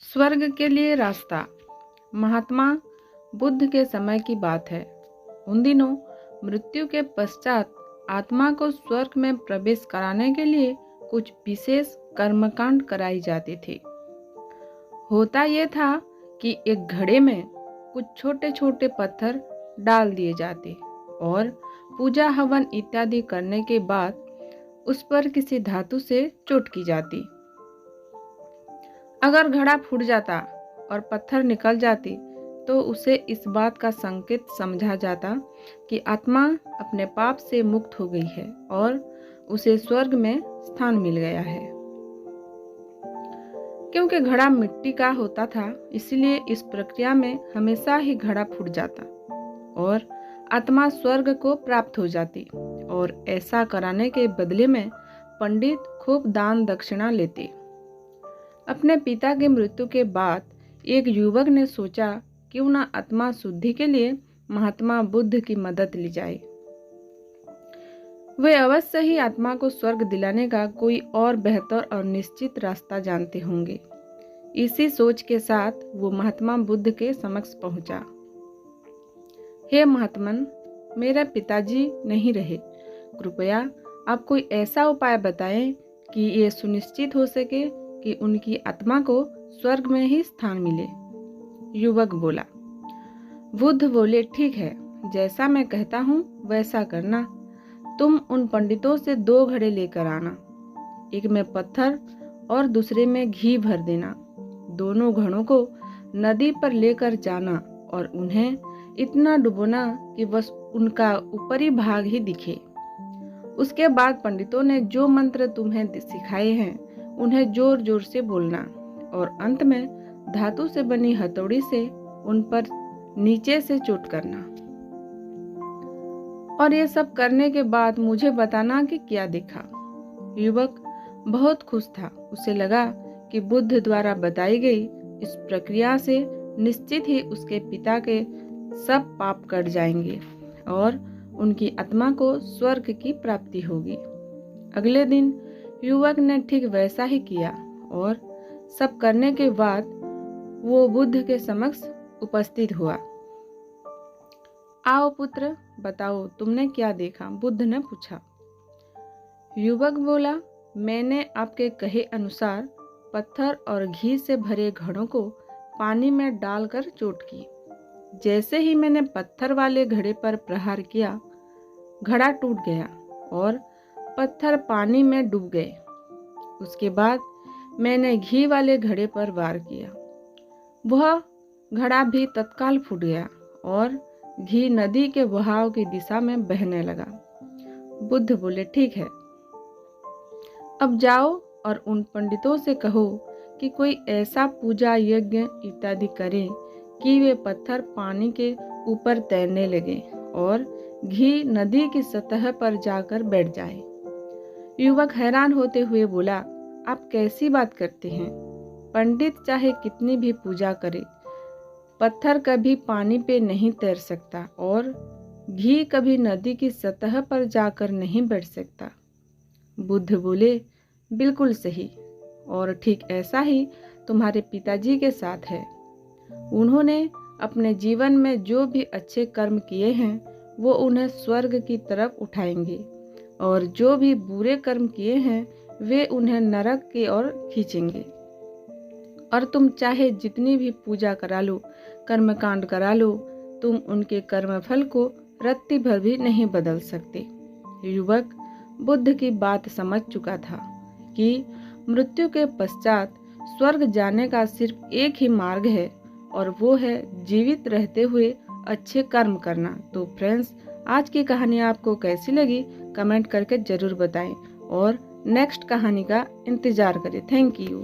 स्वर्ग के लिए रास्ता। महात्मा बुद्ध के समय की बात है। उन दिनों मृत्यु के पश्चात आत्मा को स्वर्ग में प्रवेश कराने के लिए कुछ विशेष कर्मकांड कराई जाती थी। होता यह था कि एक घड़े में कुछ छोटे छोटे पत्थर डाल दिए जाते और पूजा हवन इत्यादि करने के बाद उस पर किसी धातु से चोट की जाती। अगर घड़ा फूट जाता और पत्थर निकल जाती तो उसे इस बात का संकेत समझा जाता कि आत्मा अपने पाप से मुक्त हो गई है और उसे स्वर्ग में स्थान मिल गया है। क्योंकि घड़ा मिट्टी का होता था, इसलिए इस प्रक्रिया में हमेशा ही घड़ा फूट जाता और आत्मा स्वर्ग को प्राप्त हो जाती। और ऐसा कराने के बदले में पंडित खूब दान दक्षिणा लेते। अपने पिता की मृत्यु के बाद एक युवक ने सोचा क्यों न आत्मा शुद्धि के लिए महात्मा बुद्ध की मदद ली जाए। वे अवश्य ही आत्मा को स्वर्ग दिलाने का कोई और बेहतर और निश्चित रास्ता जानते होंगे। इसी सोच के साथ वो महात्मा बुद्ध के समक्ष पहुंचा। हे महात्मन, मेरे पिताजी नहीं रहे, कृपया आप कोई ऐसा उपाय बताएं कि ये सुनिश्चित हो सके कि उनकी आत्मा को स्वर्ग में ही स्थान मिले। युवक बोला। बुद्ध बोले, ठीक है, जैसा मैं कहता हूँ वैसा करना। तुम उन पंडितों से 2 घड़े लेकर आना, एक में पत्थर और दूसरे में घी भर देना। दोनों घड़ों को नदी पर लेकर जाना और उन्हें इतना डुबोना कि बस उनका ऊपरी भाग ही दिखे। उसके बाद पंडितों ने जो मंत्र तुम्हें सिखाए हैं उन्हें जोर जोर से बोलना और अंत में धातु से बनी हथौड़ी से उन पर नीचे से चोट करना। और ये सब करने के बाद मुझे बताना कि क्या देखा। युवक बहुत खुश था। उसे लगा कि बुद्ध द्वारा बताई गई इस प्रक्रिया से निश्चित ही उसके पिता के सब पाप कट जाएंगे और उनकी आत्मा को स्वर्ग की प्राप्ति होगी। अगले दिन युवक ने ठीक वैसा ही किया और सब करने के बाद वो बुद्ध के समक्ष उपस्थित हुआ। आओ पुत्र, बताओ तुमने क्या देखा, बुद्ध ने पूछा। युवक बोला, मैंने आपके कहे अनुसार पत्थर और घी से भरे घड़ों को पानी में डालकर चोट की। जैसे ही मैंने पत्थर वाले घड़े पर प्रहार किया, घड़ा टूट गया और पत्थर पानी में डूब गए। उसके बाद मैंने घी वाले घड़े पर वार किया। वह घड़ा भी तत्काल फूट गया और घी नदी के बहाव की दिशा में बहने लगा। बुद्ध बोले, ठीक है, अब जाओ और उन पंडितों से कहो कि कोई ऐसा पूजा यज्ञ इत्यादि करें कि वे पत्थर पानी के ऊपर तैरने लगे और घी नदी की सतह पर जाकर बैठ जाए। युवक हैरान होते हुए बोला, आप कैसी बात करते हैं? पंडित चाहे कितनी भी पूजा करे, पत्थर कभी पानी पे नहीं तैर सकता और घी कभी नदी की सतह पर जाकर नहीं बैठ सकता। बुद्ध बोले, बिल्कुल सही, और ठीक ऐसा ही तुम्हारे पिताजी के साथ है। उन्होंने अपने जीवन में जो भी अच्छे कर्म किए हैं वो उन्हें स्वर्ग की तरफ उठाएंगे और जो भी बुरे कर्म किए हैं वे उन्हें नरक की ओर खींचेंगे। और तुम चाहे जितनी भी पूजा करा लो, कर्मकांड करा लो, तुम उनके कर्मफल को रत्ती भर भी नहीं बदल सकते। युवक बुद्ध की बात समझ चुका था कि मृत्यु के पश्चात स्वर्ग जाने का सिर्फ एक ही मार्ग है और वो है जीवित रहते हुए अच्छे कर्म करना। तो फ्रेंड्स, आज की कहानी आपको कैसी लगी कमेंट करके जरूर बताएं और नेक्स्ट कहानी का इंतजार करें। Thank you.